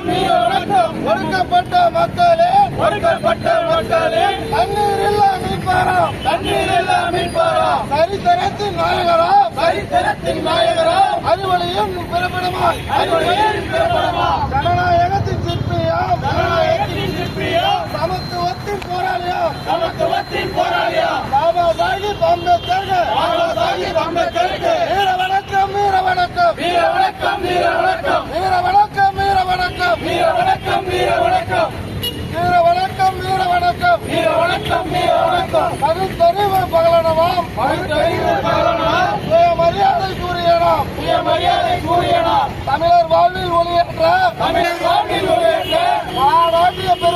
வீர வணக்கம். ஒடுக்கப்பட்ட மக்களே தண்ணீர் இல்லா மீட்பாராம், சரித்திரத்தின் நாயகராம், அறிவொளியின் பிறப்பிடமாய் ஜனநாயகத்தின் சிற்பியாம், சமத்துவத்தின் போராளியாம் பாபா சாஹிப் அம்பேத்கருக்கு வீர வணக்கம். பகுத்தறிவு பகலனவாம், சுயமரியாதை கூறியனாம், தமிழர் வாழ்வில் ஒளியேற்ற